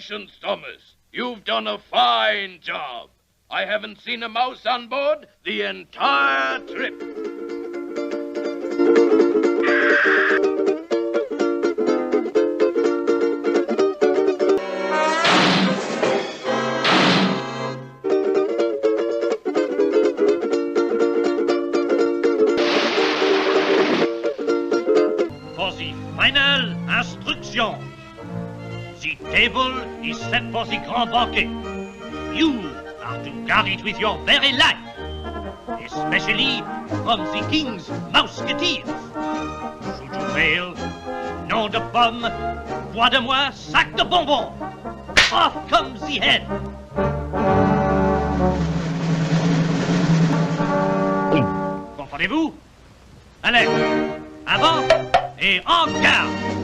Congratulations, Thomas. You've done a fine job. I haven't seen a mouse on board the entire trip. For the final instruction, the table is set for the grand banquet. You are to guard it with your very life, especially from the king's mousquetaires. Should you fail, nom de pomme, bois de moi, sac de bonbons. Off comes the head. Comprenez-vous? Allez, avant et en garde.